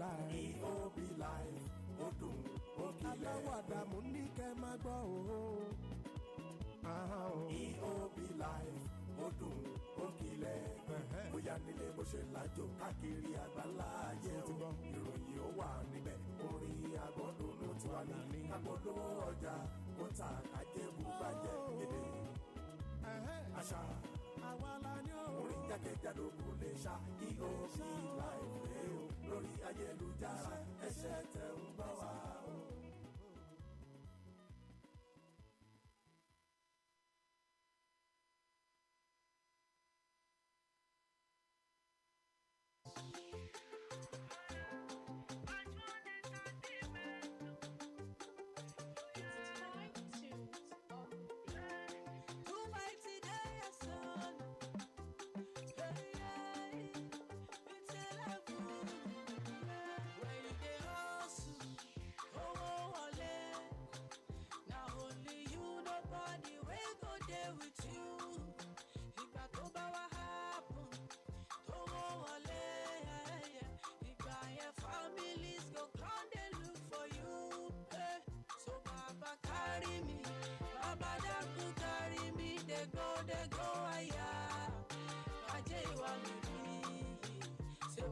life. EOB life. Ó dùn ó kilẹ̀. Aláwàdà mo ní kẹ́ máa gbọ́ o. EOB life. Ó dùn ó kilẹ̀. Bóyá nílé bó ṣe lájò káàkiri àgbáńlá ayé o. Ìròyìn ó wà níbẹ̀. Orin agbọ́dúnú tiwa ní. Kápolówó ọjà ó ta kájébù bàjẹ́ èdè. Àṣà àwa la ní o. orin jákèjádò kò lè ṣá. EOB life rèé o. Lórí ayélujára ẹ̀ṣẹ̀ tẹ̀ ń bọ̀ wá o.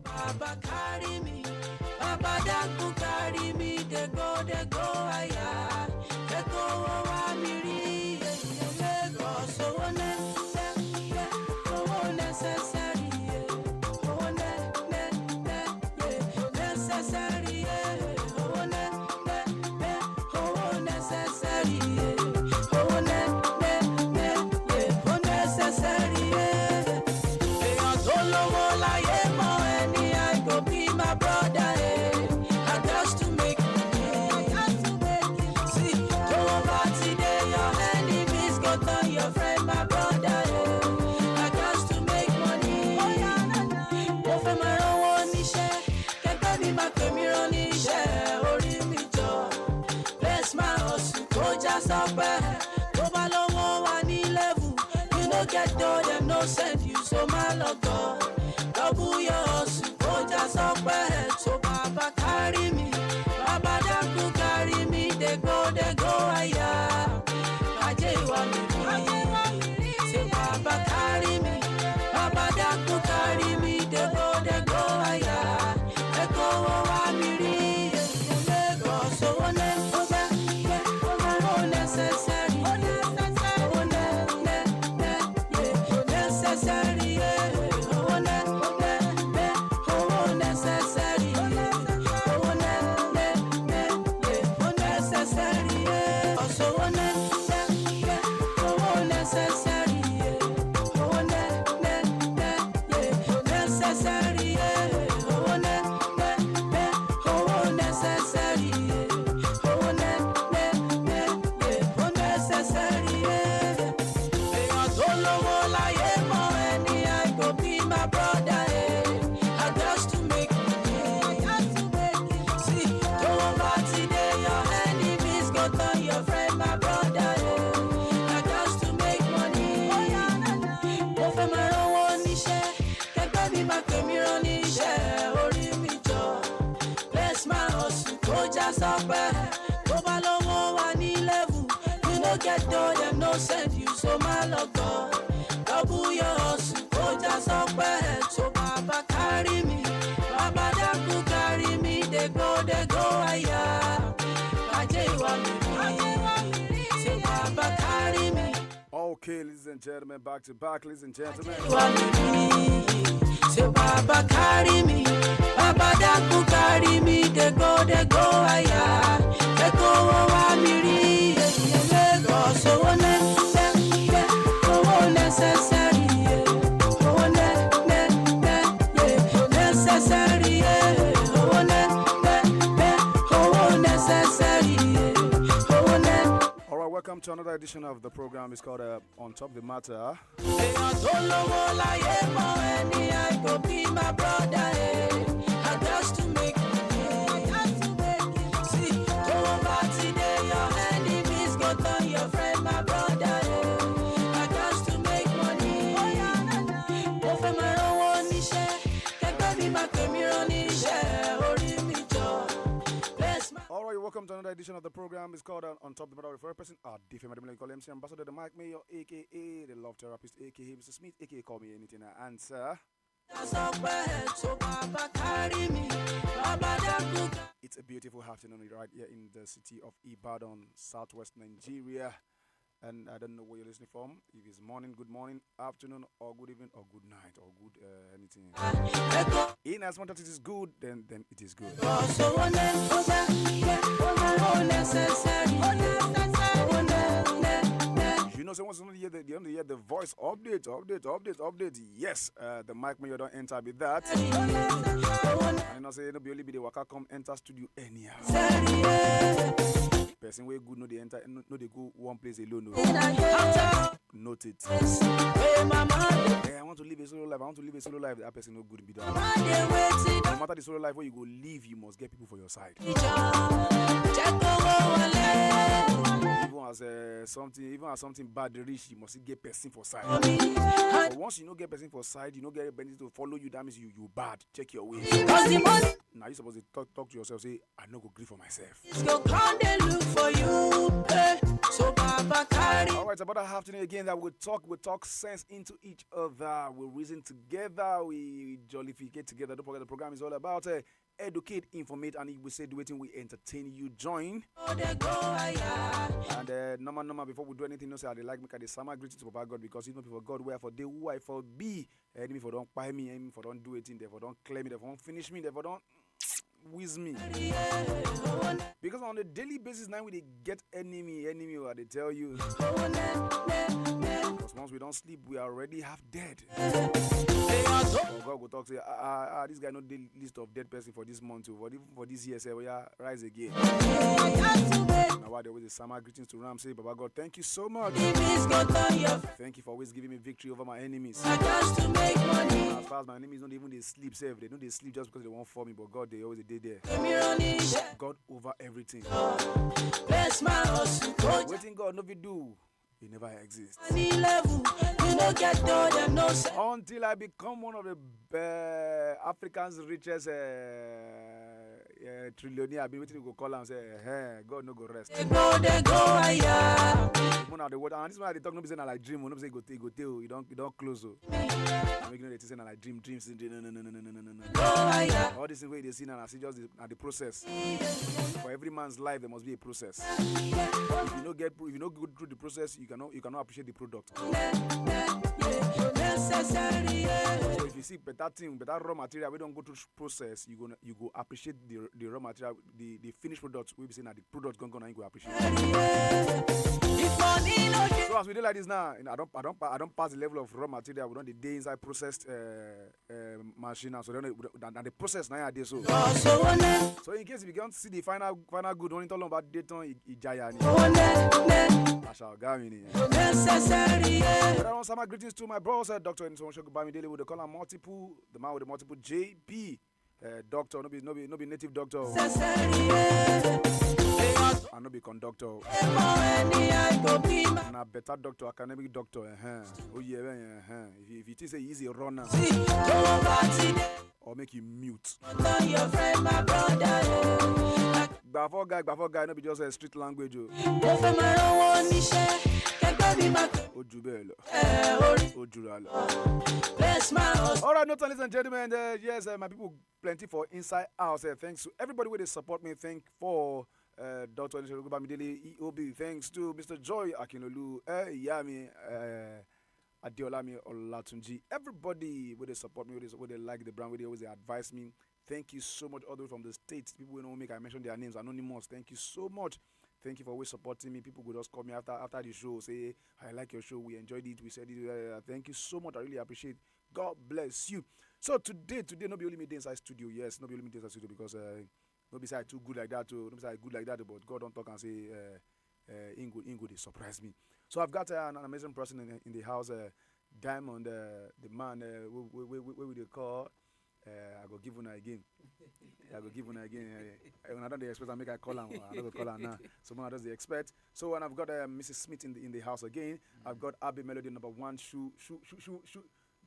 Baba carry me, Baba Daku carry me, they go higher. They go over me, Lagos, so necessary, necessary, get though them no send you so my love God. Double your hustle, go just up ahead. So Baba carry me, Baba Daku carry me, they go higher. Ajay wa mi, say Baba carry me, Baba Daku carry me, they go higher. They go over me, Lagos, so necessary. Get though them no send you so my love God. Double your hustle, go just up ahead. So Baba carry me, Baba Daku carry me, they go higher. Ajay wa mi, say Baba carry me. Okay, ladies and gentlemen, back to back, ladies and gentlemen. Say Baba carry me, Baba Daku carry me, they go higher. They go over me, so necessary, All right, welcome to another edition of the program. It's called On Top of the Matter. Your friend, my brother, I got to make money. Oh, my own share, can't be my community share. edition of the program. It's called On Top of the Matter with a person. Different call MC Ambassador, the Mike Mayor, aka the Love Therapist, aka Mr. Smith, aka Call Me Anything I Answer. It's a beautiful afternoon right here in the city of Ibadan, southwest Nigeria. And I don't know where you're listening from. If it's morning, good morning, afternoon, or good evening, or good night, or good anything. In as much as it is good, then it is good. You know, someone's only hear the voice update. Yes, the mic when you don't enter with that. And you know, say no be only be the waka come enter studio anyhow. Person way good no they enter no they go one place alone. No. Note it. Hey, I want to live a solo life. That person no good be done. No matter the solo life where you go live, you must get people for your side. Even as something bad reach, you must get person for side. But once you don't get person for side, you don't get anybody to follow you. That means you bad. Check your ways. Now you supposed to talk to yourself. Say, I no go grieve for myself. For you, so Baba carry. All right, about a half today again that we talk sense into each other. We reason together. We jollificate together. Don't forget the program is all about educate, informate, and we say do it we entertain you. Join. And number before we do anything, no say I like make a summer greetings to Papa God because it's not before God where for they who I for be enemy for don't buy me, enemy for don't do it in there for don't claim me, for don't finish me, for don't with me. Because on a daily basis now we get enemy what they tell you. Because once we don't sleep we are already half dead. God will talk say this guy not the list of dead person for this month too. For this year say we are rise again. Now why there was a summer greetings to Ram say Baba God thank you so much. Thank you for always giving me victory over my enemies. As far as my enemies don't even they sleep safe. They know they sleep just because they won't for me, but God they always there. God over everything. Waiting God no be do. He never exists. Until I become one of the Africa's richest trillionaire, I've been waiting to go call and say, hey, God no go rest. And this one they talk no be saying like dream, no be say go tell you don't close. I'm making it say like dreams. No. All this way they see now, I see just the process. For every man's life there must be a process. If you don't go through the process, you cannot appreciate the product. So if you see better raw material, we don't go through process, you go appreciate the raw material, the finished product. We be saying that the product gonna you go appreciate. So as we do like this now, I don't pass the level of raw material. We don't the day inside processed machine, so the process nowadays. So in case you begin to see the final good, only talking about Dayton Ijayani. But I want some greetings to my bros, Dr. Nsonshoko Bamidele with the color multiple, the man with the multiple JP. Doctor, no be native doctor. I no be conductor. Na better doctor, academic doctor. Oh yeah, If you say he's a runner, or make you mute. Before guy, no be just a street language. Alright, no, ladies and gentlemen, yes, my people plenty for inside house. Thanks to everybody who they support me. Thank for Dr. Nsonshoko Bamidele, EOB. Thanks to Mr. Joy Akinolu, Yami, Adeolami Olatunji. Everybody who they support me, who they like the brand, who they always advise me. Thank you so much, all the way from the States. People who don't make I mention their names, anonymous. Thank you so much. Thank you for always supporting me. People would just call me after the show, say, I like your show, we enjoyed it, we said it. Thank you so much. I really appreciate it. God bless you. So today, not be only me inside studio. Yes, not be only me inside studio because not be side too good like that, too. Not be side good like that, but God don't talk and say, Ingo, they surprise me. So I've got an amazing person in the house, Diamond, the man, what would they call? I go give one again. When I don't expect, I make a call. I don't call her now. Someone does the expect. So when I've got Mrs. Smith in the house again, I've got Abby Melody number one.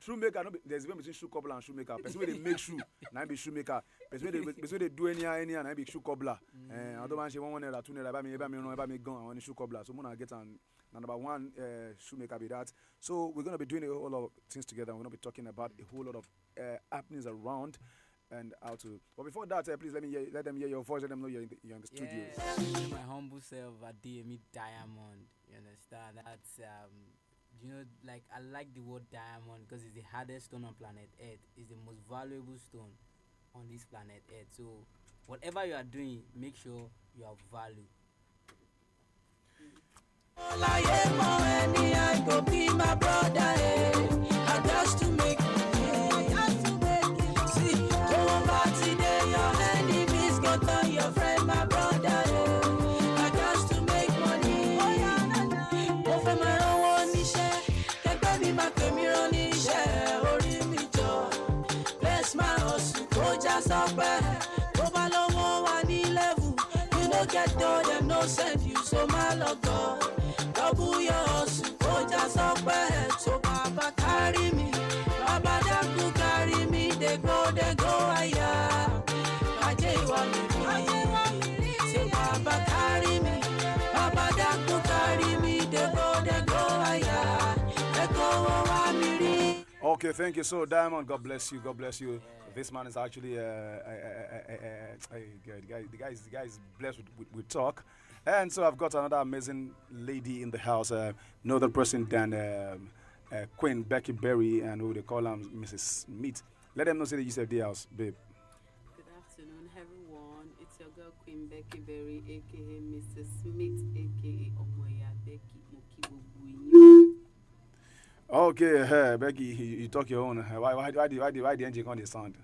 shoemaker, no be, there's a difference between shoe cobbler and shoemaker. Person wey dey make shoe, na him be shoemaker. Person wey dey do anyhow, na him be shoe cobbler. I don't mind say 1 naira, 2 naira, buy me gun, I want shoe cobbler. So Mona get an number one shoemaker be that. So we're gonna be doing a whole lot of things together. We're gonna be talking about a whole lot of happenings around and how to. But before that, please let them hear your voice. Let them know you're in the studio. Yeah, my humble self, Adeyemi Diamond. You understand? That's you know, like I like the word diamond because it's the hardest stone on planet Earth. It's the most valuable stone on this planet Earth. So whatever you are doing, make sure you have value. I go be my brother, I just to make see, go over today, your enemies go turn your friend, my brother, I just to make money. Go for my own niche, can't baby my camera niche, ori mi jo, bless my hustle, go just up, go balomo one level, you no get though, them no send you, so my logo. Double your hustle, go just up ahead. So Baba carry me, Baba Daku carry me. They go higher. Ajay want me, say Baba carry me, Baba Daku carry me. They go higher. They go want me. Okay, thank you. So Diamond, God bless you. God bless you. Yeah. This man is actually the guy is blessed with talk. And so I've got another amazing lady in the house, no other person than Queen Becky Berry, and who they call her Mrs. Smith. Let them know say that you said the house, babe. Good afternoon, everyone. It's your girl Queen Becky Berry, aka Mrs. Smith, aka Omoya Becky Mokibubuinyo. Okay, Becky, you talk your own. Why the engine on the sound?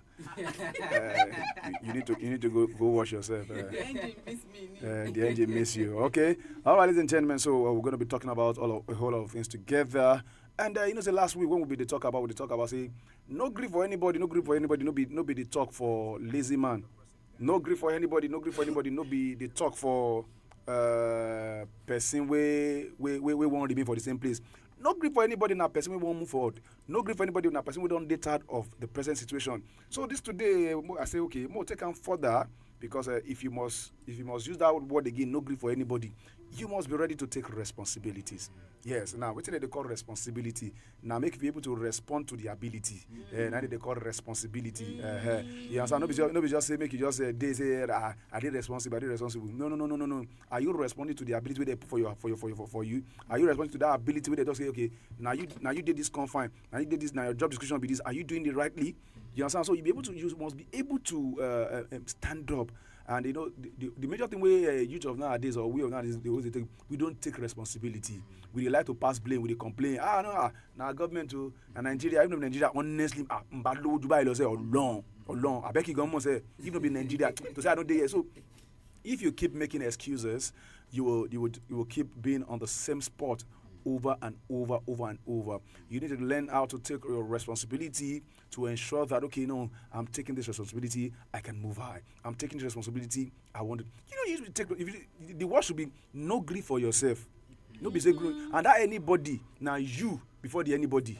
You need to go wash yourself. The engine miss me. The engine miss you. Okay. All right, ladies and gentlemen. So we're going to be talking about a whole lot of things together. And say last week when we talk about say no grief for anybody, no be the talk for lazy man. No grief for anybody, no be the talk for person we won't remain for the same place. No grief for anybody now, person we won't move forward. No grief for anybody now, person we don't get tired of the present situation. So this today, I say, okay, more take on further, because if you must use that word again, no grief for anybody, you must be ready to take responsibilities. Yes, now, what they call responsibility? Now, make you be able to respond to the ability. Now they call responsibility. You understand? Nobody just say, make you just they say, I did responsible. No. Are you responding to the ability they put for you? Are you responding to that ability where they just say, okay, now you did this confine, now you did this, now your job description be this. Are you doing it rightly? You understand? So you must be able to stand up. And the major thing we youth of nowadays, or we of nowadays, we don't take responsibility. We like to pass blame, we complain. Now government to Nigeria, even Nigeria, honestly, bad low Dubai, say long. I beg you, government say, even be Nigeria to say I don't dare. So if you keep making excuses, you will keep being on the same spot over and over. You need to learn how to take your responsibility to ensure that, okay, I'm taking this responsibility, I can move high. I'm taking this responsibility, I want to. You should take, the word should be no grief for yourself. No be say grief. And that anybody, now you, before the anybody.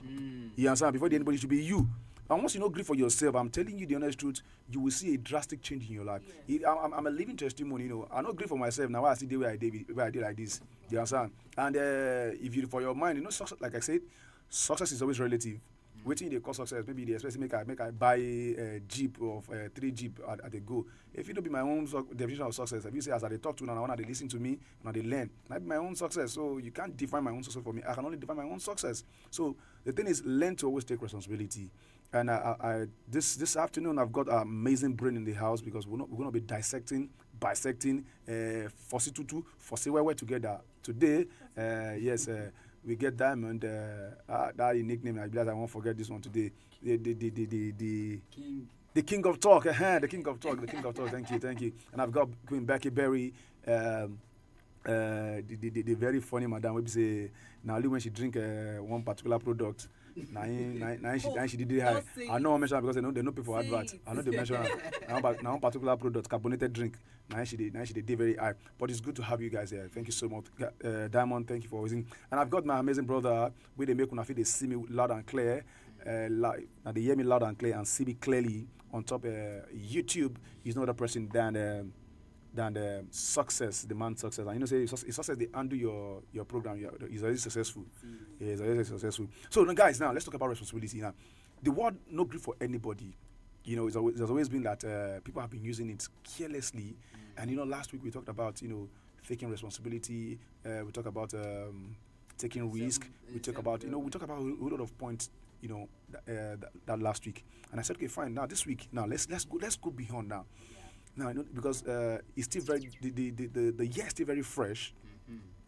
You understand? Before the anybody should be you. And once you know grief for yourself, I'm telling you the honest truth, you will see a drastic change in your life. Yes. I'm a living testimony, I know grief for myself. Now I see the way I did like this. You understand? And if you, for your mind, success, like I said, success is always relative. Waiting they call success, maybe they expect make I buy a Jeep of 3 Jeep at a go. If it don't be my own definition of success, if you say as I talk to now, I want to listen to me, now they learn. Might be my own success. So you can't define my own success for me. I can only define my own success. So the thing is, learn to always take responsibility. And this afternoon I've got an amazing brain in the house, because we're going to be bisecting Fosi Tutu, Fosi Wewe together today. Yes. We get Diamond, that nickname. I realize I won't forget this one today. The King of Talk, the King of Talk. Thank you. And I've got Queen Becky Berry, the very funny madam. We say now only when she drink one particular product. Now she did it high. I know I mention because they know people for advert. I know they mention now one particular product, carbonated drink. Now she did very high. But it's good to have you guys here. Thank you so much, Diamond. Thank you for listening. And I've got my amazing brother where they make una feel they see me loud and clear. live, and they hear me loud and clear and see me clearly on top YouTube, is no other person than the success, the man success. And you know, say it's success they undo your program. He's already successful. Yeah, he's already successful. So now, guys, now let's talk about responsibility. Now, the word no grief for anybody. You know, there's always been that people have been using it carelessly. And you know, last week we talked about taking responsibility. We talked about taking risk. We talk about a whole lot of points. That last week, and I said, okay, fine. Now this week, now let's go beyond now. Now, because it's still very the year is still very fresh.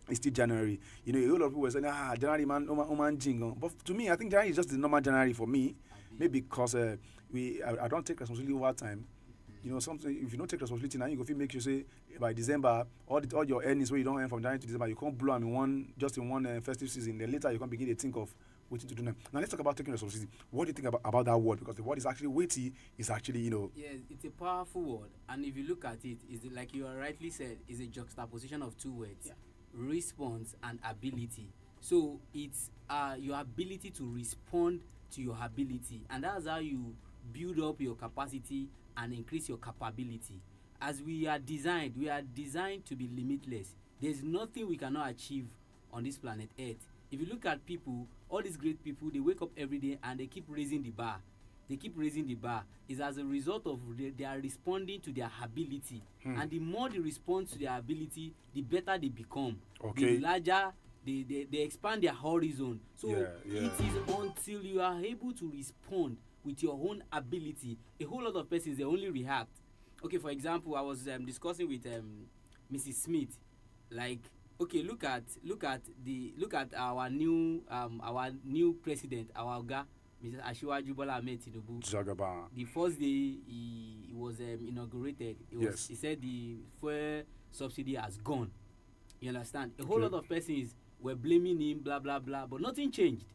It's still January. You know, a lot of people were saying, January man, man jingle. But to me, I think January is just the normal January for me. Maybe because I don't take responsibility over time. You know, something if you don't take responsibility now, you go feel make you say by December all your earnings where you don't earn from January to December, you can't blow them in one festive season. Then later you can begin to think of what to do now. Now let's talk about taking responsibility. What do you think about that word? Because the word is actually weighty. It's actually Yes, it's a powerful word, and if you look at it, is like you rightly said, is a juxtaposition of two words: response and ability. So it's your ability to respond to your ability, and that's how you build up your capacity and increase your capability. As we are designed to be limitless. There's nothing we cannot achieve on this planet Earth. If you look at people, all these great people, they wake up every day and they keep raising the bar. Is as a result of they are responding to their ability. And the more they respond to their ability, the better they become. Okay. The larger they expand their horizon. So it is until you are able to respond with your own ability. A whole lot of persons, they only react. Okay, for example, I was discussing with Mrs. Smith, like, okay, look at our new president, our Oga, Mr. Asiwaju Bola Ahmed Tinubu. Jagaba. The first day he was inaugurated, he said the fuel subsidy has gone. You understand? A whole lot of persons were blaming him, blah blah blah, but nothing changed.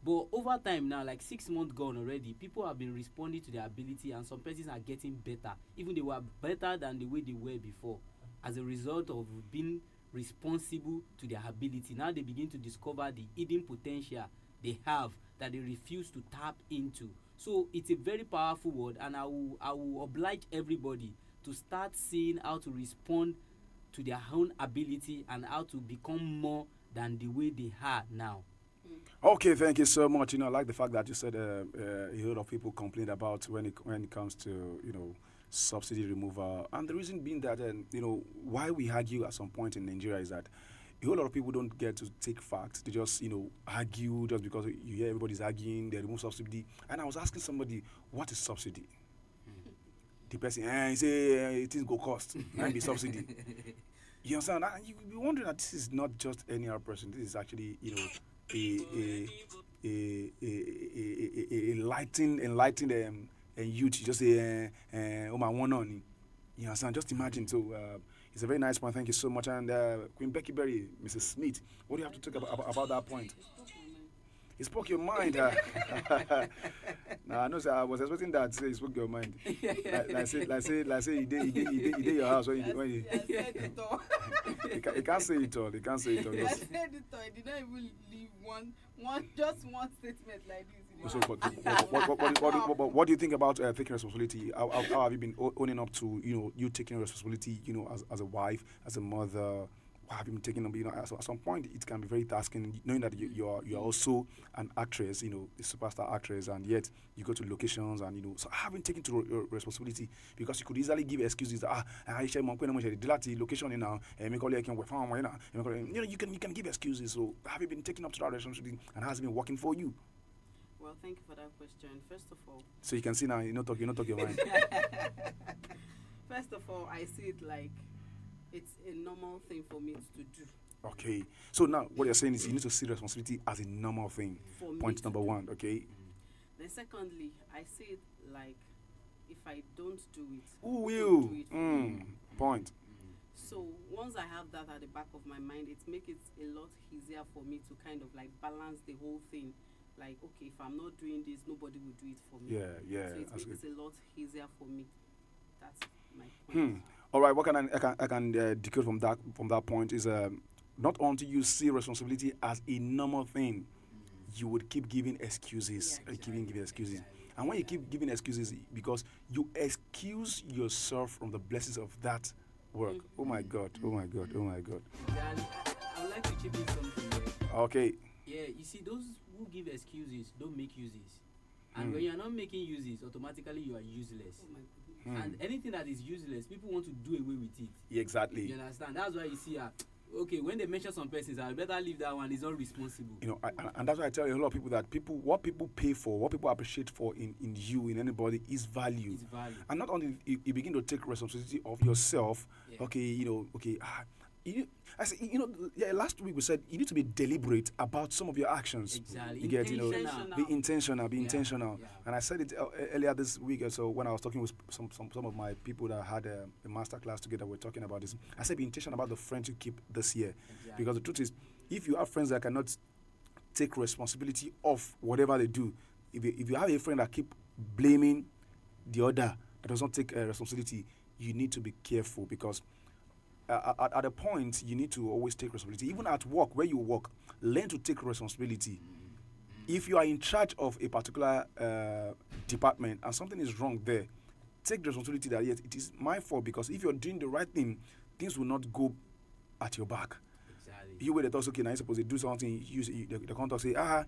But over time now, like 6 months gone already, people have been responding to their ability, and some persons are getting better. Even they were better than the way they were before, as a result of being responsible to their ability. Now they begin to discover the hidden potential they have that they refuse to tap into. So it's a very powerful word, and I will oblige everybody to start seeing how to respond to their own ability and how to become more than the way they are now. Okay, thank you so much. I like the fact that you said a lot of people complain about when it comes to subsidy removal, and the reason being that why we argue at some point in Nigeria is that a whole lot of people don't get to take facts. They just argue just because you hear everybody's arguing. They remove subsidy, and I was asking somebody, what is subsidy? The person he say things go cost and be subsidy. You understand? And you be wondering that this is not just any other person. This is actually a enlightened youth. You just say my one on. You understand? Just imagine. So it's a very nice point. Thank you so much. And Queen Becky Berry, Mrs. Smith, what do you have to talk about that point? It spoke your mind. Nah, I know. Sir, I was expecting that. Say, it spoke your mind. Like say, he did your house when you. I said it all. He can't say it all. He can't say it all. I said it all. I did not even leave one statement like this. So, what do you think about taking responsibility? How have you been owning up to you taking responsibility? As a wife, as a mother. Have been taking up, at some point it can be very tasking, knowing that you're also an actress, a superstar actress, and yet you go to locations and so having taken to responsibility, because you could easily give excuses that I share my location now, you can give excuses. So have you been taking up to that responsibility, and has it been working for you? Well, thank you for that question. First of all, so you can see now you're not talking your mind. First of all, I see it like it's a normal thing for me to do. Okay. So now what you're saying is you need to see responsibility as a normal thing. Point number one, okay? Then secondly, I see it like if I don't do it, who will? Do it point. So once I have that at the back of my mind, it makes it a lot easier for me to kind of like balance the whole thing. Like, okay, if I'm not doing this, nobody will do it for me. Yeah. So it makes it a lot easier for me. That's my point. All right, what I can decode from that point is not until you see responsibility as a normal thing, you would keep giving excuses, giving excuses. And when you keep giving excuses, because you excuse yourself from the blessings of that work. Oh my God, oh my God, oh my God. Exactly. I would like to chip in something there. Okay. Yeah, you see, those who give excuses don't make uses. And when you're not making uses, automatically you are useless. Oh my goodness. And anything that is useless, people want to do away with it. Yeah, exactly. You understand? That's why you see, okay, when they mention some persons, I better leave that one. It's not responsible. You know, and that's why I tell you a lot of people that what people pay for, what people appreciate for in you, in anybody, is value. It's value. And not only you begin to take responsibility of yourself. Yeah. Okay, last week we said you need to be deliberate about some of your actions. Exactly. You get, Intentional. be intentional, be Yeah, intentional. yeah. And I said it earlier this week or so when I was talking with some of my people that had a master class together. We're talking about this. I said be intentional about the friends you keep this year, Exactly. because the truth is, if you have friends that cannot take responsibility of whatever they do, if you have a friend that keep blaming the other that does not take responsibility, you need to be careful, because at a point you need to always take responsibility. Even at work, where you work, learn to take responsibility. If you are in charge of a particular department and something is wrong there, take the responsibility that yes, it is my fault, because if you're doing the right thing, things will not go at your back. Exactly. You wait, thought, okay, now you're supposed to do something, the contact say, how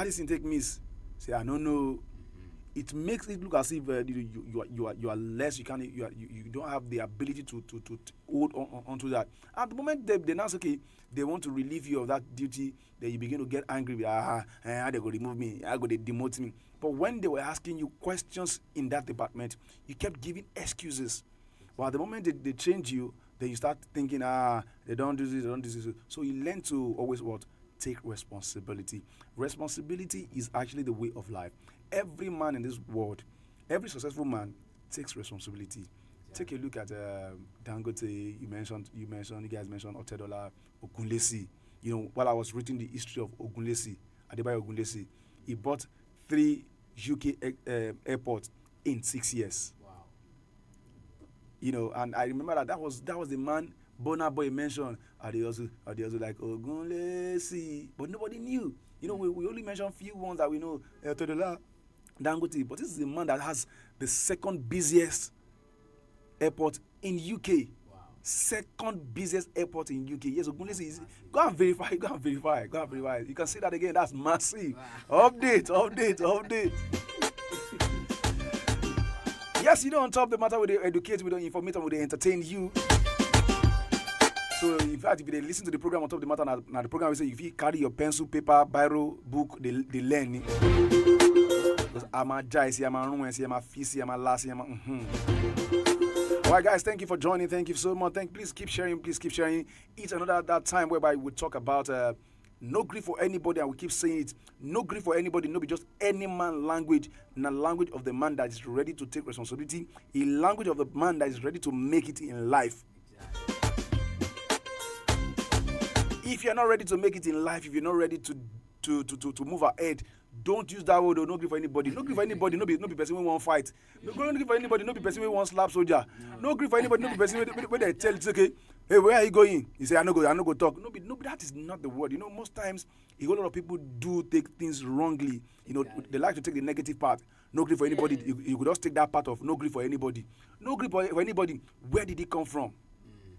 this thing take miss? Say, I don't know. It makes it look as if you are less. You don't have the ability to hold on to that. At the moment they now say, okay, they want to relieve you of that duty, then you begin to get angry. How they go remove me? How go they demote me? But when they were asking you questions in that department, you kept giving excuses. But at the moment they change you, then you start thinking, they don't do this, they don't do this. So you learn to always take responsibility. Responsibility is actually the way of life. Every man in this world, every successful man takes responsibility. Take a look at Dangote. You guys mentioned Otedola, Ogunlesi. While I was reading the history of Ogunlesi, Adebayo Ogunlesi, he bought 3 UK airports in 6 years. Wow. And I remember that was the man Burna Boy mentioned. Are they also like Ogunlesi? But nobody knew. We only mentioned few ones that we know. Otedola, Dangote, but this is the man that has the second busiest airport in UK. Wow. Second busiest airport in UK. Yes, Ogunlesi is. Go and verify. You can say that again. That's massive. Wow. Update. Yes, on top of the matter, we educate, we inform, we entertain you. So, in fact, if they listen to the program on top of the matter, now the program will say, if you carry your pencil, paper, biro, book, they learn. I'm a Jai, I'm a Ruin, I'm a Fisi, I'm a Lassie, I'm a. All right, guys, thank you for joining. Thank you so much. Please keep sharing. It's another that time whereby we talk about no grief for anybody, and we keep saying it. No grief for anybody, no be just any man language, na language of the man that is ready to take responsibility, a language of the man that is ready to make it in life. If you're not ready to make it in life, if you're not ready to move ahead, don't use that word. No grief for anybody. No grief for anybody. No be person we want fight. No grief for anybody. No be person we want slap soldier. No grief for anybody. No be person when they tell you, okay, hey, where are you going? You say, I no go talk. No, that is not the word. Most times a whole lot of people do take things wrongly. They like to take the negative part. No grief for anybody. You could just take that part of no grief for anybody. No grief for anybody. Where did it come from?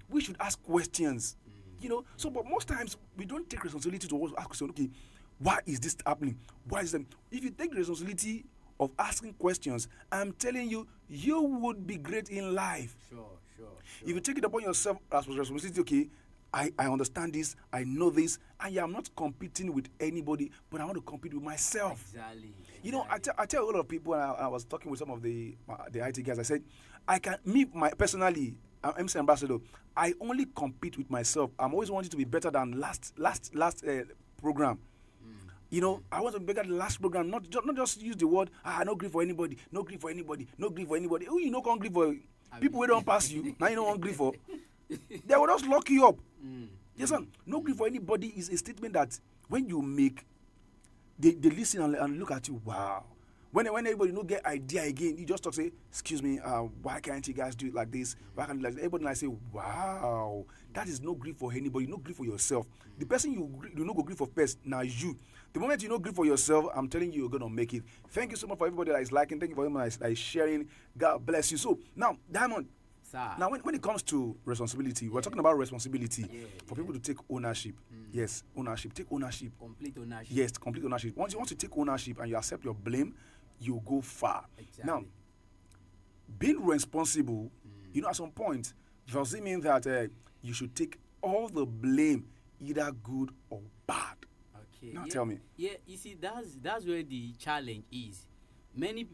We should ask questions. But most times we don't take responsibility to also ask questions. Okay, why is this happening? Why is that? If you take the responsibility of asking questions, I'm telling you, you would be great in life. Sure. If you take it upon yourself as responsibility, okay, I understand this, I know this, and I'm not competing with anybody, but I want to compete with myself. Exactly. I tell a lot of people, and I was talking with some of the IT guys, I said, personally, I'm MC Ambassador, I only compete with myself. I'm always wanting to be better than last program. I want to be better than the last program, not just use the word, no grief for anybody, no grief for anybody, no grief for anybody. Who you can't grief for? People who don't pass you, now you don't want grief for. They will just lock you up. Yes, sir. No grief for anybody is a statement that when you make, they listen and look at you, wow. When everybody no get idea again, you just talk say, excuse me, why can't you guys do it like this? Why can't you like this? Everybody like say, wow, that is no grief for anybody, no grief for yourself. The person you no go grief for first, now you. The moment you no grief for yourself, I'm telling you, you're gonna make it. Thank you so much for everybody that is liking. Thank you for everyone that is sharing. God bless you. So now, Diamond. Sir. Now, when it comes to responsibility, we're talking about responsibility for people to take ownership. Yes, ownership. Take ownership. Complete ownership. Yes, complete ownership. Once you want to take ownership and you accept your blame, you go far. Exactly. Now, being responsible, you know, at some point, does it mean that you should take all the blame, either good or bad? Okay. Now, tell me. Yeah, you see, that's where the challenge is.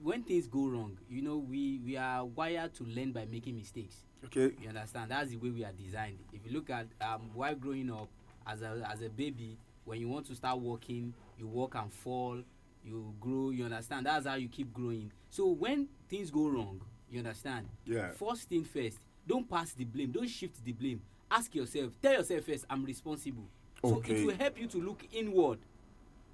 When things go wrong, you know, we are wired to learn by making mistakes. Okay. You understand? That's the way we are designed. If you look at while growing up as a baby, when you want to start walking, you walk and fall, you grow. You understand? That's how you keep growing. So when things go wrong, you understand? Yeah. First thing first, don't pass the blame. Don't shift the blame. Ask yourself. Tell yourself first, I'm responsible. So Okay. it will help you to look inward.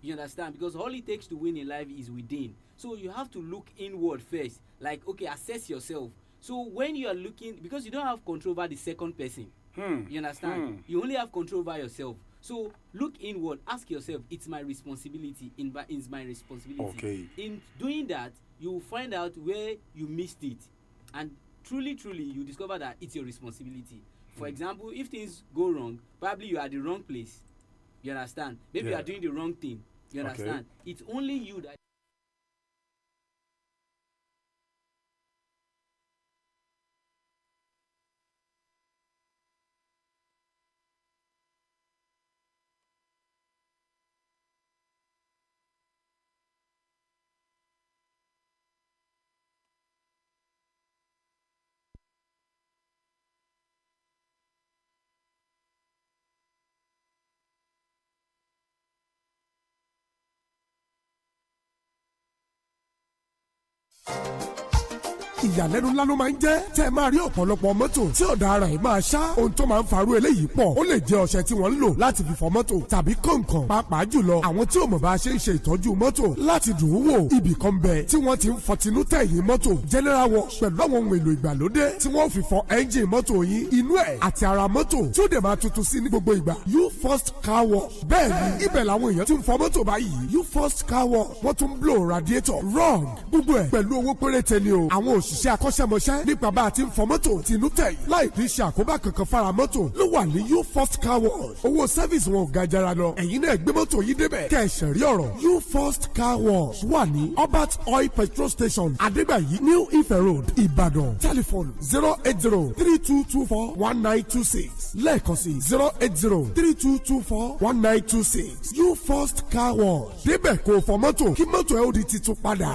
You understand? Because all it takes to win in life is within. So you have to look inward first. Like, okay, assess yourself. So when you are looking, because you don't have control over the second person. You understand? You only have control over yourself. So look inward. Ask yourself, it's my responsibility. It's my responsibility. Okay. In doing that, you will find out where you missed it. And truly, you discover that it's your responsibility. For example, if things go wrong, probably you are at the wrong place. You understand? Maybe you are doing the wrong thing. You understand? It's only you that. ìyàlẹ́nu ńlá ló máa ń jẹ́ tẹ́ ẹ máa rí ọ̀pọ̀lọpọ̀ mọ́tò tí ọ̀dà ara ẹ̀ máa ṣá ohun tó máa ń farú eléyìí pọ̀ ó lè jẹ́ ọṣẹ tí wọ́n ń lò láti fi fọ mọ́tò tàbí kọ̀ǹkọ̀ǹ pàápàá jùlọ àwọn tí ò mọ̀ bá a ṣe ń ṣe ìtọ́jú mọ́tò láti dùn ún wò ibì kan bẹ̀ tí wọ́n ti ń fọtinú tẹ̀yìn mọ́tò general wash pẹ̀lú àwọn ohun èlò ìgbàlódé tí wọ́n fi fọ ẹ́ńjìn mọ́tò yín inú ẹ̀ àti ara mọ́tò tí ó dẹ̀ máa tuntun sí ní gbogbo ìgbà you first car wash bẹ́ẹ̀ ni ibẹ̀ làwọn èèyàn ti ń fọ mọ́tò báyìí you first car wash wọ́n tún ń blow radiator rug gbogbo ẹ̀ pẹ̀lú owó péréte ni o àwọn òṣìṣẹ́ akọ́ṣẹ́mọṣẹ́ nípa bá a ti ń fọ mọ́tò tìǹú tẹ̀yìn láì ní ṣe àkóbá kankan fara mọ́tò ló wà ní you first car wash owó sẹ́fíìsì wọn ò ga jara lọ ẹ̀yin náà gbé mọ́tò yìí débẹ̀ kẹ̀sẹ̀ rí ọ̀rọ̀ you first car wash wà ní Albert Oil petrol station Adégbàyí New Ife Road Ìbàdàn telephone 08032241926 lẹ́ẹ̀kan sí 08032241926 you first car wash débẹ̀ kó fọ mọ́tò kí mọ́tò ẹ̀ ó di titun padà.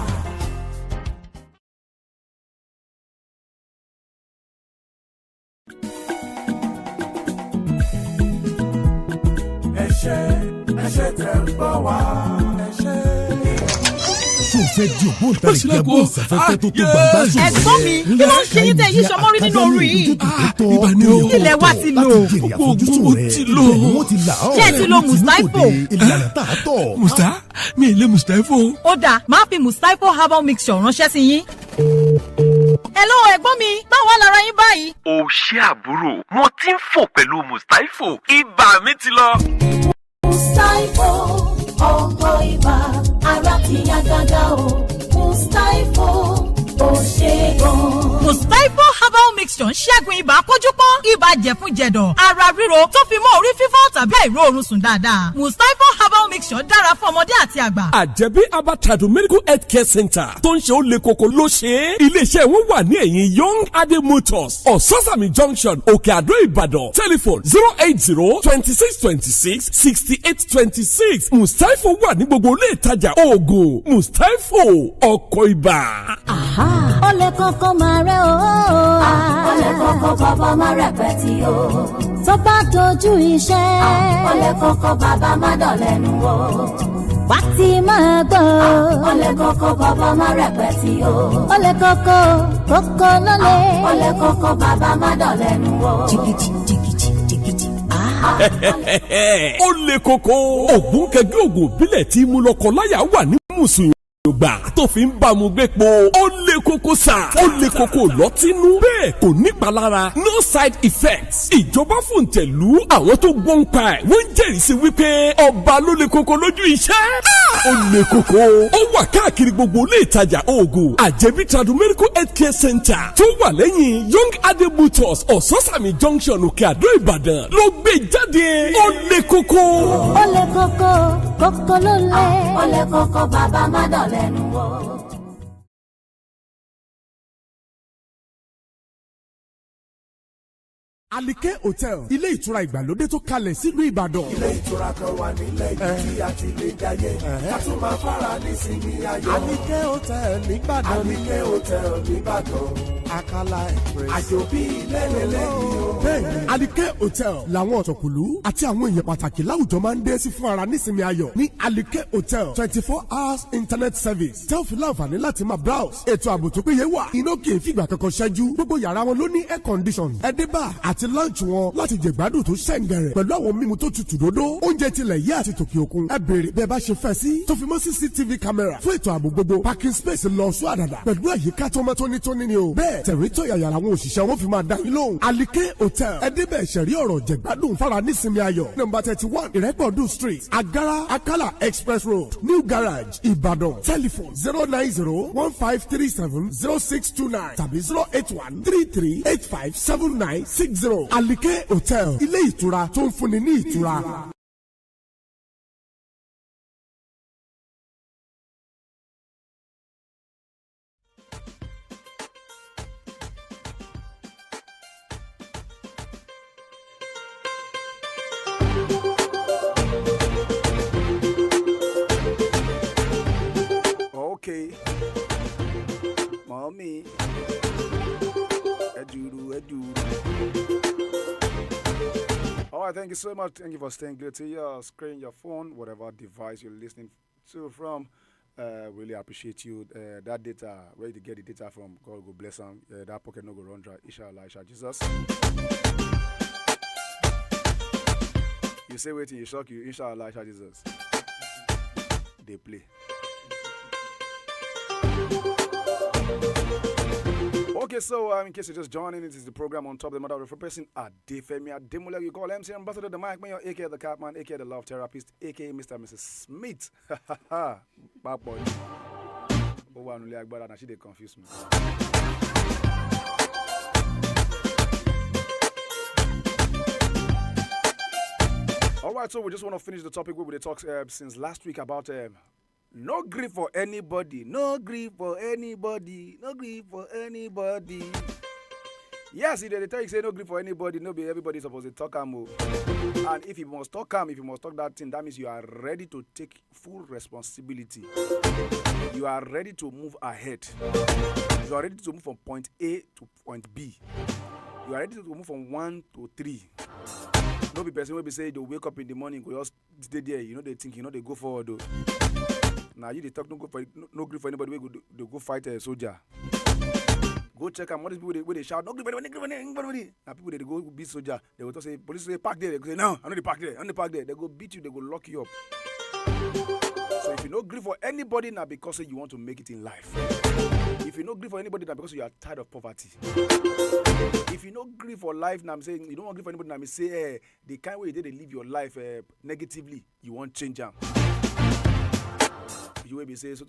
ẹ̀ṣẹ̀ tẹ̀ ń bọ̀ wá. ṣó fẹ́ di ògbóǹtarìgì agbóhùnsáfẹ́fẹ́ tó tó gbangba ṣòro. ẹ̀gbọ́n mi kí ló ń ṣe yín tẹ̀ yín sọmọ́rí nínú oru yìí. ibà ni o ilẹ̀ wa ti lò. gbogbo ti lò. wọ́n ti là ọ́. ṣé ẹ ti lo Mustapho. ìlànà tá a tọ̀. musta mi ì lé Mustapho. ó dáa máa fi Mustapho herbal mixture ránṣẹ́ sí yín. Hello ẹ̀gbọ́n mi báwo lára yín báyìí. ó ṣé àbúrò mo ti ń fò pẹ̀lú Mustapho ibà mi ti lọ. Mustapho ọkọ̀ ibà ara ti yá gágá o Mustapho ó ṣe gan. Mustapho herbal mixture ń ṣẹ́gun ibà kójúpọ́n ibà jẹ̀fun-jẹ̀dọ̀ ara ríro tó fi mọ́ orí fífọ́ tàbí àìróorun sùn dáadáa. Mustapho herbal mixture dára fún ọmọdé àti àgbà. àjẹbí abatado medical health care center tó ń ṣe ó le koko ló ṣe é. iléeṣẹ́ wọn wà ní ẹ̀yìn young adé motors ososami junction òkè àdó ìbàdàn telephone 08026266826 Mustapho wà ní gbogbo ilé ìtajà oògùn Mustapho ọkọ̀ ibà. ó lè kọ́kọ́ máa rẹ̀ o. ó lè kọ́kọ́ bàbá máa rẹpẹtì o. tó bá dojú iṣẹ́. ó lè kọ́kọ́ bàbá máa dọ̀lẹ́nu o. wá ti máa gbọ́. ó lè kọ́kọ́ bàbá máa rẹpẹtì o. ó lè kọ́kọ́ kókó lọ́lẹ̀. ó lè kọ́kọ́ bàbá máa dọ̀lẹ́nu o. jìgìjì jìgìjì jìgìjì. ó le koko ògùn kẹgẹ ògùn bílẹ̀ tí mú lọ́kọ láyà wà ní mùsùlùmí. gbà tó fi ń bámu gbé po ó lè kókó sà ó lè kókó lọ́tínú bẹ́ẹ̀ kò nípalára no side effects ìjọba fòǹtẹ̀lú àwọn tó gbọ́n pa ẹ̀ wọ́n ń jẹ́rìí sí wípé ọba ló lè kókó lójú iṣẹ́ ó lè kókó ó wà káàkiri gbogbo ilé ìtajà oògùn àjẹbí tradu medical health care center tó wà lẹ́yìn young adé motors ososami junction òkè àdó ìbàdàn ló gbé jáde ó lè kókó. ó lè kókó kókó ló lè. ó lè kókó bàbá má dọ̀lẹ́nu wò. Alike Hotel ilé ìtura ìgbàlódé tó kalẹ̀ sílùú Ìbàdàn. ilé ìtura kan wà nílẹ̀ yìí tí a ti lè jayé a tún máa fara nísìnyí ayọ̀. Alike Hotel nìbàdàn. Alike Hotel nìbàdàn. Akala Express. àjò bí lẹ́lẹ́lẹ́ yìí o. bẹ́ẹ̀ni Alike Hotel làwọn ọ̀tọ̀kùlú àti àwọn èèyàn pàtàkì láwùjọ máa ń dé sí fún ara nísìnyí ayọ̀ ní Alike Hotel 24 hours internet service tẹ́ ò fi láǹfààní láti máa browse ètò ààbò tó péye wà iná kì í fìgbà kankan ṣẹ́jú gbogbo yàrá wọn ló ní air condition ẹ̀dẹ́bà àti lunch wọn láti jẹ̀gbádùn tó ṣẹ̀ǹgẹ̀rẹ̀ pẹ̀lú àwọn mímu tó tutù dódó oúnjẹ tilẹ̀ yé àti tòkè òkun ẹ béèrè bẹ́ẹ̀ bá ṣe fẹ́ sí tó fi mọ́ CCTV camera fún ètò ààbò gbogbo parking space lọ sún àdàdà pẹ̀lú àyíká tó mọ́ tónítóní ni o bẹ́ẹ̀ tẹ̀rítọ̀ yàyà làwọn òṣìṣẹ́ wọn fi máa dá yín lóhùn Alike Hotel ẹ̀dẹ́bẹ̀ ṣẹ̀rí ọ̀rọ̀ jẹ̀gbádùn fara nísinmi ayọ̀ number 31 Ìrẹ́pọ̀dù street Agara Akala express road New Garage Ìbàdàn telephone 09015370629 tàbí 08133857960 Alike Hotel ilé ìtura tó ń fúnni ní ìtura. Okay. Mommy. Edu. All right, thank you so much. Thank you for staying good to your screen, your phone, whatever device you're listening to from. Really appreciate you. That data, where you get the data from, God go bless them. That pocket no go run dry. Inshallah, Jesus. You say waiting, you shock you. Inshallah, Jesus. They play. Okay, so in case you're just joining, it is the program on top of the matter of a person. Adefemi Ademola, you call MC Ambassador the mic, man, aka the Catman, aka the Love Therapist, aka Mr. and Mrs. Smith. Bad boy. Oh, one only Akbar, and she they confuse me. All right, so we just want to finish the topic where we talked since last week about no grief for anybody, no grief for anybody, no grief for anybody. Yes, they tell you say no grief for anybody, no be everybody supposed to talk am. And if you must talk that thing, that means you are ready to take full responsibility. You are ready to move ahead. You are ready to move from point A to point B. You are ready to move from 1 to 3. No be person will be say they wake up in the morning, go just stay there, they think, they go forward though. Now you they talk no grief for anybody. They go fight a soldier. Go check out what is people they shout no grief for anybody. Now people they go beat soldier. They will say police say park there. They go say no, I'm not the park there. I'm the park there. They go beat you. They go lock you up. So if you no grief for anybody now because you want to make it in life. If you no grief for anybody now because you are tired of poverty. If you no grief for life now, I'm saying you don't want grief for anybody now. Me say the kind way they live your life negatively, you want change them. You will be say so.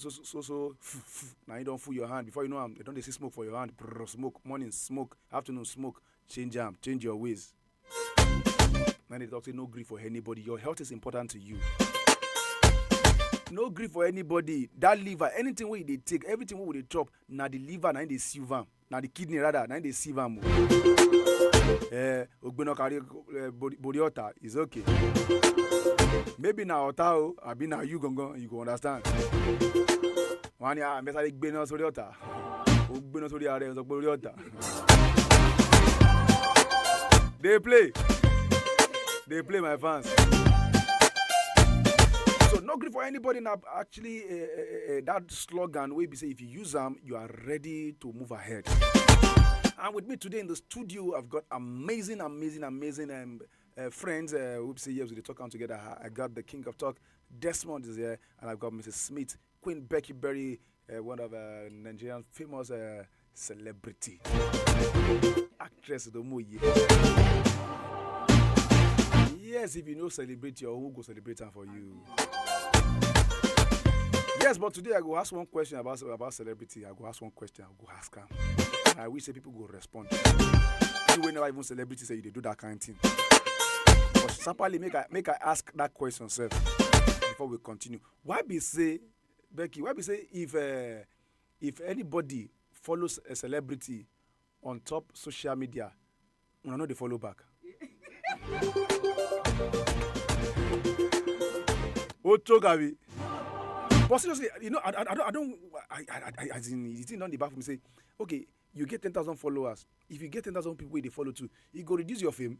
Now you don't fool your hand before you know they don't see smoke for your hand. Smoke morning, smoke afternoon, smoke. Change your ways. Now they talk say no grief for anybody. Your health is important to you. No grief for anybody. That liver, anything where they take, everything where they chop. Now the liver, now they sieve them. Now the kidney rather, now they sieve them. Bodiota is okay. Maybe now Otao, I be now you go understand. One year, I'm like Benos Bodiota. Benos Bodiota. They play my fans. So no grief for anybody now. Actually, that slogan where we say if you use them, you are ready to move ahead. And with me today in the studio, I've got amazing friends who say yes, we talk together. I got the King of Talk, Desmond is here, and I've got Mrs. Smith, Queen Becky Berry, one of Nigerian famous celebrity actress. Yes, if you know celebrity, or who go celebrate her for you. Yes, but today I go ask one question about celebrity. I go ask one question. I go ask her. And I wish say people go respond. You will never even celebrity say they do that kind of thing. But simply make I ask that question sir before we continue. Why be say, Becky? Why be say if anybody follows a celebrity on top social media, I know they follow back. Otogawi. But seriously, you know, I don't. As in, it's not the back from say, okay, you get 10,000 followers. If you get 10,000 people they follow too, it go reduce your fame.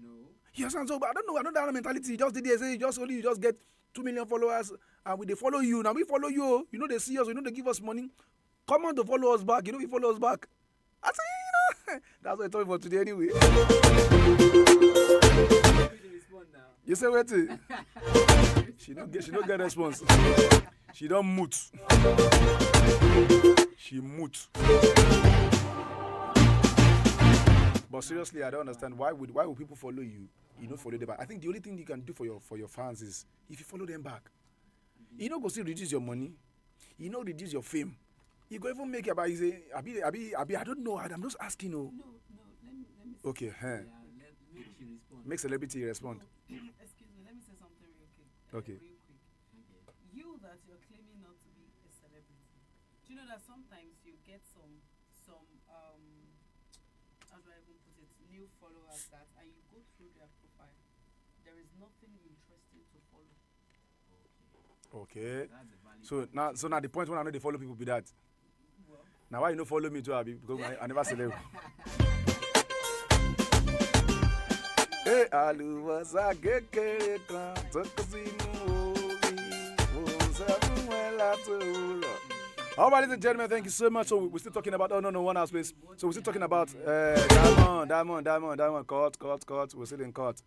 No. Yes, and so, but I don't know that mentality. Just did they say you just get 2 million followers and we they follow you. Now we follow you. You know they see us. You know they give us money. Come on to follow us back. You know we follow us back. I say, you know, that's what I told you for today anyway. You say what? She don't get response. She don't mute. She mute. But seriously, I don't understand why would people follow you? You don't follow them back. I think the only thing you can do for your fans is if you follow them back. You know, go still reduce your money. You know, reduce your fame. You go even make it about say, I don't know. I'm just asking you. No. Let me okay, Yeah, make she respond. Make celebrity respond. excuse me. Let me say something real quick. Okay. Real quick. Okay. You that you're claiming not to be a celebrity. Do you know that sometimes you get some how do I even put it, new followers that, and you go through their profile, there is nothing interesting to follow. Okay. That's a valid So now the point when I know they follow people be that. Well, Now why you no follow me too, Abi? Because I never celebrate. Hey, aluwasa kekere kan tokosinu omi osefuela tolo. All right, ladies and gentlemen, thank you so much. So we're still talking about one house please. So we're still talking about diamond, cut. We're still in cut.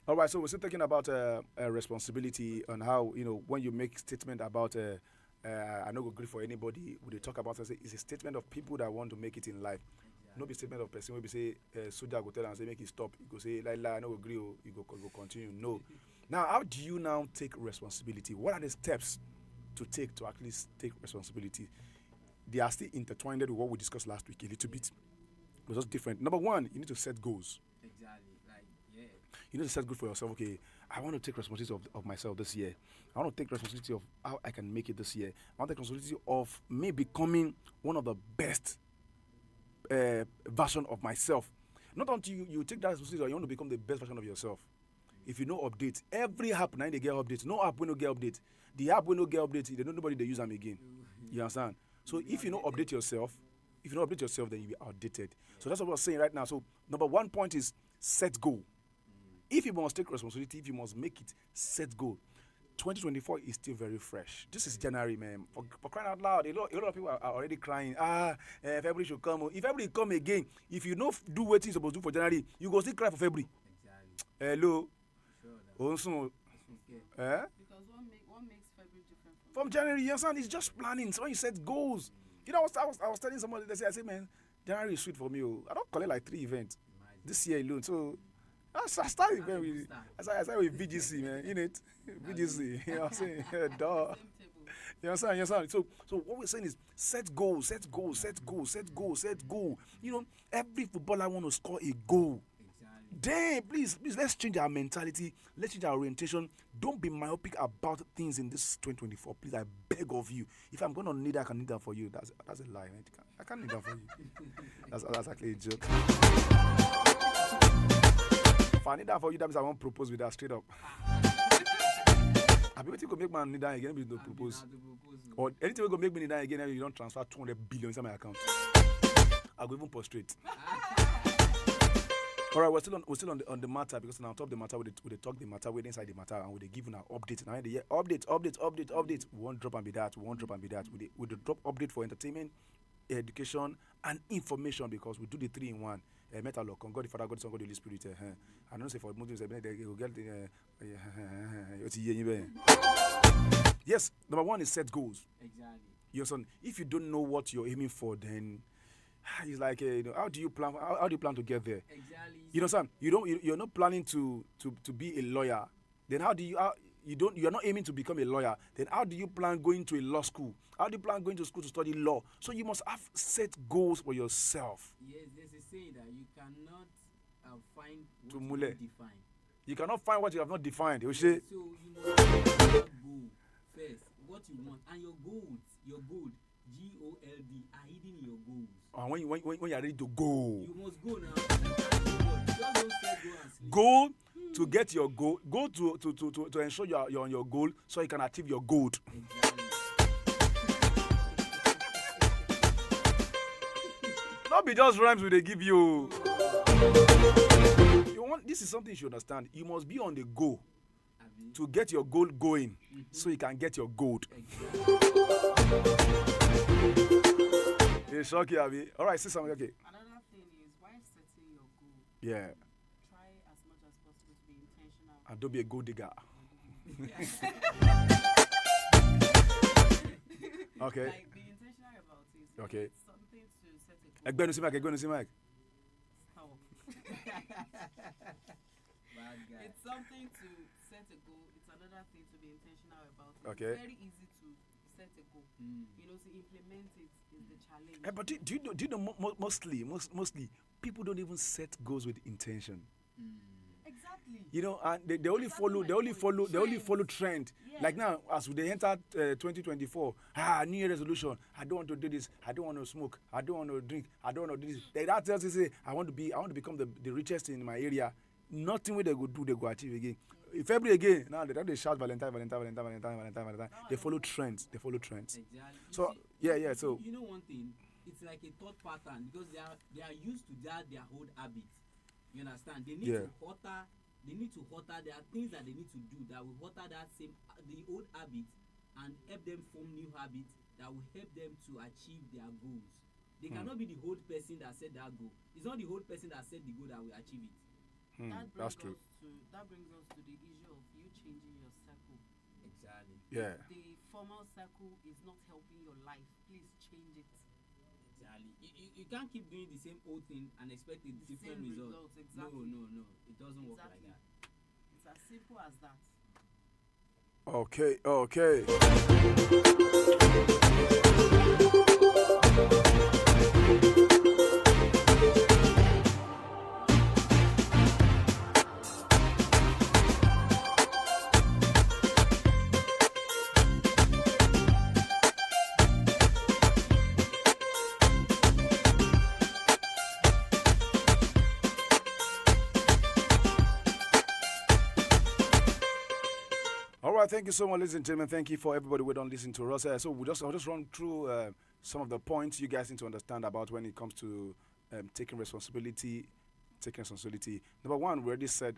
All right, so we're still talking about responsibility and how, you know, when you make statement about I no go agree for anybody. We talk about it's a statement of people that want to make it in life. No be statement of person where we say soldier go tell and say make it stop. You go say I no go agree. You go continue. No. Now, how do you now take responsibility? What are the steps to take to at least take responsibility? They are still intertwined with what we discussed last week a little bit. But just different. Number one, you need to set goals. Exactly. Like, yeah. You need to set goals for yourself. Okay, I want to take responsibility of myself this year. I want to take responsibility of how I can make it this year. I want to take responsibility of me becoming one of the best version of myself. Not until you take that responsibility, you want to become the best version of yourself. If you know update, every app now they get update. No app will not get update. The app will not get update. They don't nobody they use them again. You understand? So if you don't update yourself, then you be outdated. So that's what we're saying right now. So number one point is set goal. If you must take responsibility, if you must make it, set goal. 2024 is still very fresh. This is January, man. For crying out loud, a lot of people are already crying. February should come. If February come again, if you don't do what you're supposed to do for January, you go still cry for February. Exactly. Hello. Sure. Also, because what makes February different from January, you understand? It's just planning. So when you set goals, you know, I was telling somebody, I said, man, January is sweet for me. I don't collect like 3 events this year alone. So I started with VGC, man. In it, VGC. You know what I'm saying? Duh. You understand? So what we're saying is set goal. You know, every footballer want to score a goal. Damn, please, let's change our mentality. Let's change our orientation. Don't be myopic about things in this 2024. Please, I beg of you. If I'm going to need that, I can need that for you. That's a lie, man. I can't need that for you. That's actually a joke. If I need that for you, that means I won't propose with that straight up. I be waiting to make man need that again, but you don't propose. Or anything will go make me need that again, and you don't transfer 200 billion into my account. I'll go even prostrate. All right, we're still on the matter, because now on top of the matter, we talk the matter, we're inside the matter, and we give an update. Now the update. We won't drop and be that. We drop update for entertainment, education, and information, because we do the 3 in 1. Metal lock on God the Father, God the Son, God the Holy Spirit. I don't say for Muslims, they will get Yes, number one is set goals. Exactly. You understand? If you don't know what you're aiming for, then it's like how do you plan? How do you plan to get there? Exactly. You understand? You're not planning to be a lawyer. Then how do you? You're not aiming to become a lawyer. Then how do you plan going to a law school? How do you plan going to school to study law? So you must have set goals for yourself. Yes, there's a saying that you cannot find what To you mule. don't define. You cannot find what you have not defined. You So say, you must have a goal first, what you want, and your goals, GOLD, are hidden in your goals. when you're ready to go, You must go now. Just don't set go and sleep. go to get your goal. Go to ensure you're on your goal so you can achieve your goal. Exactly. Not be just rhymes they give you. This is something you should understand. You must be on the go Abi? to get your goal going, so you can get your goal. Exactly. It's shocking, Abi. All right, say something. Okay. Another thing is, while setting your goal, Yeah, try as much as possible to be intentional. and don't be a gold digger. Okay. Like, be intentional about it. Okay. It's something to set a goal. Egbenu si mic. Stop. Bad guy. It's something to set a goal. It's another thing to be intentional about it. Okay. It's very easy to set a goal. You know, to implement it is the challenge. But do you know mostly people don't even set goals with intention. Exactly. You know, and they only follow trend. Yeah. Like now, as they enter 2024, New Year resolution. I don't want to do this. I don't want to smoke. I don't want to drink. I don't want to do this. That tells you say I want to become the richest in my area. Nothing where they go do, they go achieve again. February again. Now they shout Valentine. They follow trends. Exactly. So You see, yeah. So you know one thing, it's like a thought pattern because they are used to their old habits. You understand? They need to alter. They need to alter. There are things that they need to do that will alter the old habit and help them form new habits that will help them to achieve their goals. They cannot be the old person that set that goal. It's not the old person that set the goal that will achieve it. that's true. That brings us to the issue of you changing your circle. Exactly. Yeah. The formal circle is not helping your life. Please change it. Exactly. You can't keep doing the same old thing and expect a different Same result. results, exactly. No. It doesn't work like that. It's as simple as that. Okay. All right, thank you so much, ladies and gentlemen. Thank you for everybody who don't listen to us. So I'll just run through some of the points you guys need to understand about when it comes to taking responsibility. Number one, we already said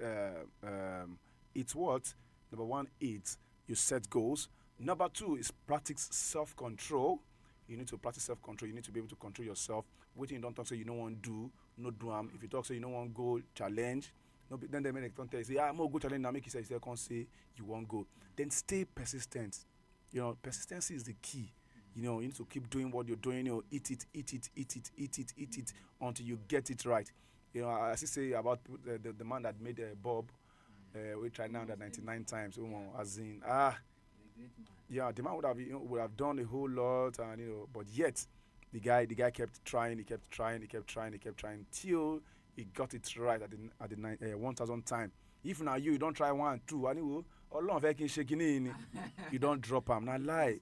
it's what? Number one, it's you set goals. Number two is practice self-control. You need to practice self-control. You need to be able to control yourself. Waiting, you don't talk so you don't want to do, no do. If you talk so you don't want to go, challenge. No, then they make don't tell you say, I'm gonna go challenge now. Make you say can't say you won't go. Then stay persistent. You know, persistency is the key. You know, you need to keep doing what you're doing. You know, eat it until you get it right. You know, I still say about the man that made Bob. We tried now that 99 times. As in yeah, the man would have done a whole lot, and but yet the guy kept trying. He kept trying till he got it right at the 1,000 time. If now you don't try 1, 2, and you don't drop him. Now lie.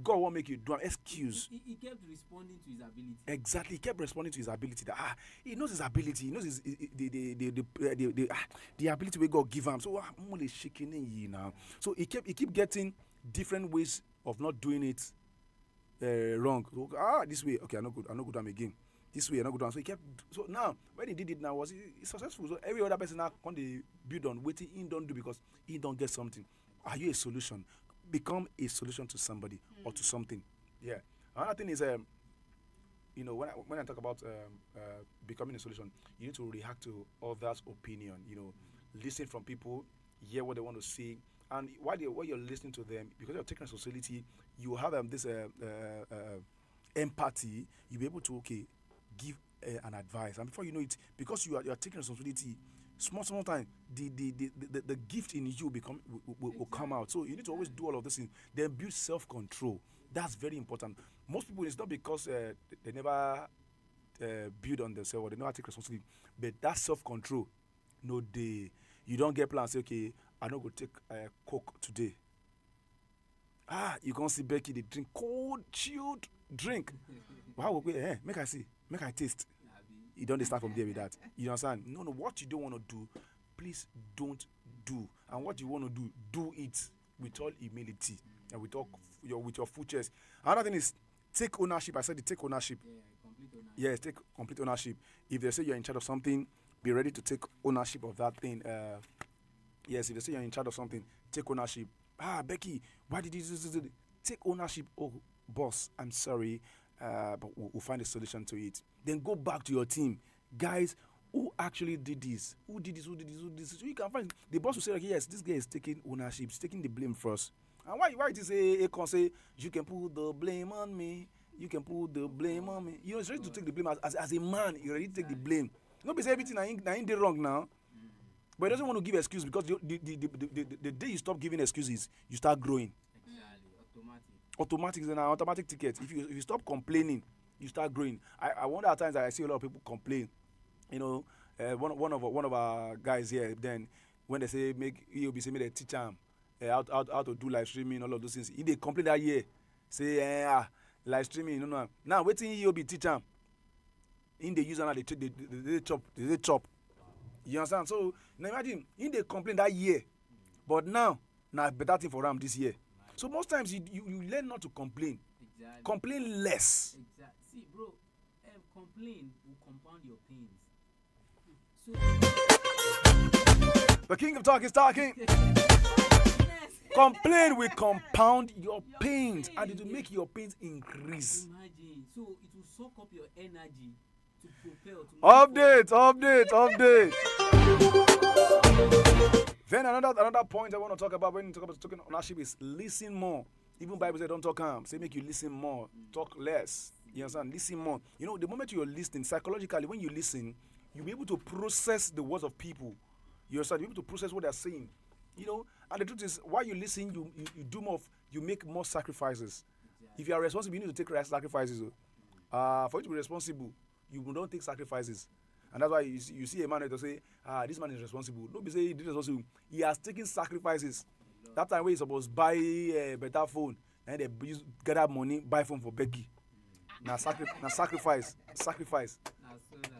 God won't make you do an excuse. He kept responding to his ability. Exactly, he kept responding to his ability. That he knows his ability. He knows his the ability we God give him. So I'm only shaking in now. So he keep getting different ways of not doing it wrong. So, this way, okay, I'm not good again. This way, I'm not good. So he kept. So now, when he did it now, was he successful? So every other person now can they build on waiting he don't do because he don't get something. Are you a solution? Become a solution to somebody or to something. Yeah. Another thing is when I talk about becoming a solution, you need to react to others' opinion. Listen from people, hear what they want to say, And while you're listening to them, because you're taking responsibility, you have this empathy. You'll be able to give an advice, and before you know it, because you're taking responsibility, small time, the gift in you will come out. So you need to always do all of this thing. Then build self-control. That's very important. Most people, it's not because they never build on themselves or they never take responsibility, but that self-control. No, you don't get plans. Say, okay, I don't go take Coke today. You can't see Becky, they drink cold, chilled drink. Wow, make I see, make I taste. You don't start from there with that. You understand? No, what you don't want to do, please don't do. And what you want to do it with all humility and with your full chest. Another thing is take ownership. I said take ownership. Complete ownership. Yes, take complete ownership. If they say you're in charge of something, be ready to take ownership of that thing. Yes, if they say you're in charge of something, take ownership. Becky, why did you do this? Take ownership. Oh, boss, I'm sorry, but we'll find a solution to it. Then go back to your team. Guys, who actually did this? Who did this? So you can find the boss will say, okay, yes, this guy is taking ownership, he's taking the blame first. And why it is a say, you can put the blame on me. You can put the blame on me. It's ready to take the blame as a man. You ready to take the blame. Not because everything I ain't wrong now. But he doesn't want to give excuse because the day you stop giving excuses, you start growing. Exactly, Automatic is an automatic ticket. If you stop complaining, you start growing. I wonder at times that I see a lot of people complain. One of our guys here. Then when they say EOB say they teach them how to do live streaming, all of those things. If they complain that year, say live streaming, no. Now waiting EOB teach them. In the user now they chop. You understand? So now imagine in they complain that year, but now better thing for them this year. So most times you learn not to complain. Exactly. Complain less. Exactly. See, bro, complain will compound your pains. So the king of talk is talking. Complain will compound your pains and it will make your pains increase. Imagine. So it will soak up your energy to propel. Update. Then another point I want to talk about when you talk about taking ownership is listen more. Even Bible says don't talk say make you listen more, talk less. You understand? Listen more. The moment you're listening, psychologically, when you listen, you'll be able to process the words of people. You understand? You'll be able to process what they're saying. And the truth is, while you listen, you make more sacrifices. Exactly. If you are responsible, you need to take sacrifices. For you to be responsible, you don't take sacrifices. And that's why you see a man that say, this man is responsible. Don't be saying he's responsible. He has taken sacrifices. That time when he's supposed to buy a better phone, and they gather money, buy phone for Becky. Now sacrifice.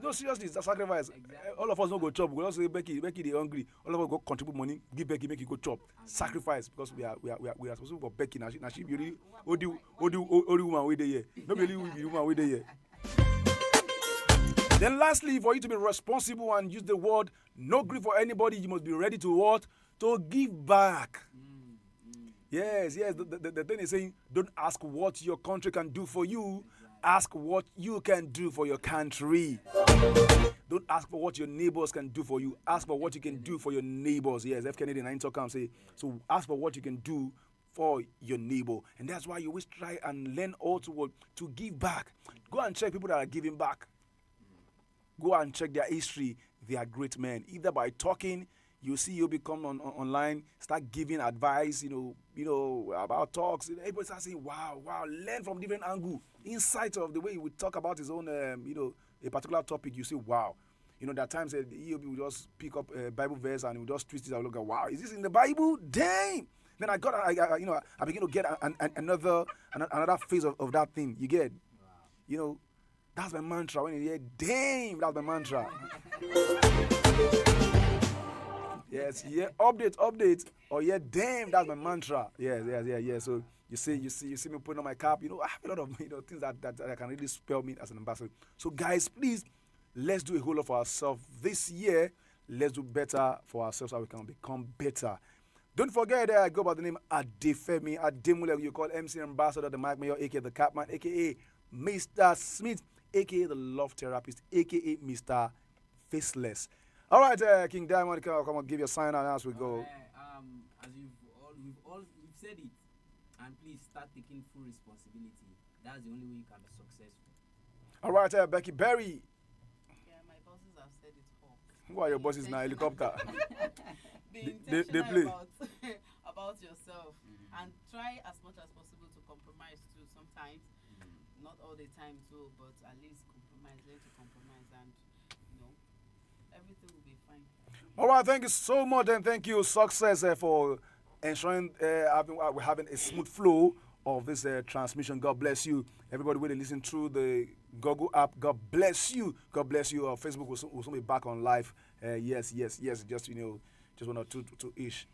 No, seriously, it's a sacrifice. Exactly. All of us don't go chop. We also say Becky, they hungry. All of us go contribute money, give Becky, make you go chop. Sacrifice because we are responsible for Becky. Now she be really only woman way there. Not really woman way there. Then lastly, for you to be responsible and use the word no grief for anybody, you must be ready to what? To give back. Yes. The thing is saying, don't ask what your country can do for you. Ask what you can do for your country. Don't ask for what your neighbors can do for you. Ask for what you can do for your neighbors. Yes, F. Kennedy and I say, so ask for what you can do for your neighbor. And that's why you always try and learn also to give back. Go and check people that are giving back. Go and check their history. They are great men. Either by talking, you see you become online, start giving advice, about talks. Everybody starts saying, wow, learn from different angle. Insight of the way he would talk about his own, a particular topic, you say, wow. There are times that he will just pick up a Bible verse and he will just twist it and look at, wow, is this in the Bible? Damn! Then I begin to get another phase of that thing. You get, that's my mantra. When you hear, damn, that's my mantra. Yes, update. Or damn, that's my mantra. Yeah. So you see me putting on my cap. I have a lot of things that can really spell me as an ambassador. So guys, please, let's do a whole lot for ourselves this year. Let's do better for ourselves so we can become better. Don't forget that I go by the name Adefemi Ademule. You call MC Ambassador, the Mike Mayor, aka the Capman, aka Mr. Smith, aka the Love Therapist, aka Mr. Faceless. All right, King Diamond, come on, give your sign out as we go. As you've said it. And please start taking full responsibility. That's the only way you can be successful. All right, Becky Berry. Yeah, my bosses have said it all. Who are your bosses now? Helicopter. Be They intentional play. about yourself and try as much as possible to compromise too. Sometimes, not all the time too, but at least compromise. Learn to compromise, and everything will be fine. All right, thank you so much, and thank you, Success, for ensuring we're having a smooth flow of this transmission. God bless you. Everybody will listen through the Google app. God bless you. God bless you. Facebook will soon be back on live. Yes. Just just 1 or 2 ish.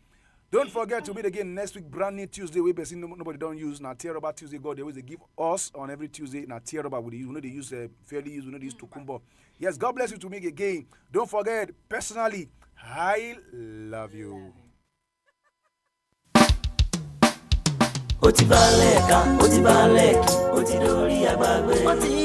Don't forget to meet again next week, brand new Tuesday. We been nobody don't use now. Tear Rubber Tuesday. God, they always give us on every Tuesday. Now Tear Rubber we know they use fairly use. We know they use Tukumbo. Yes, God bless you to meet again. Don't forget, personally, I love you. Ó ti balẹ̀ ká, ó ti balẹ̀ kí, ó ti dórí àgbàgbé.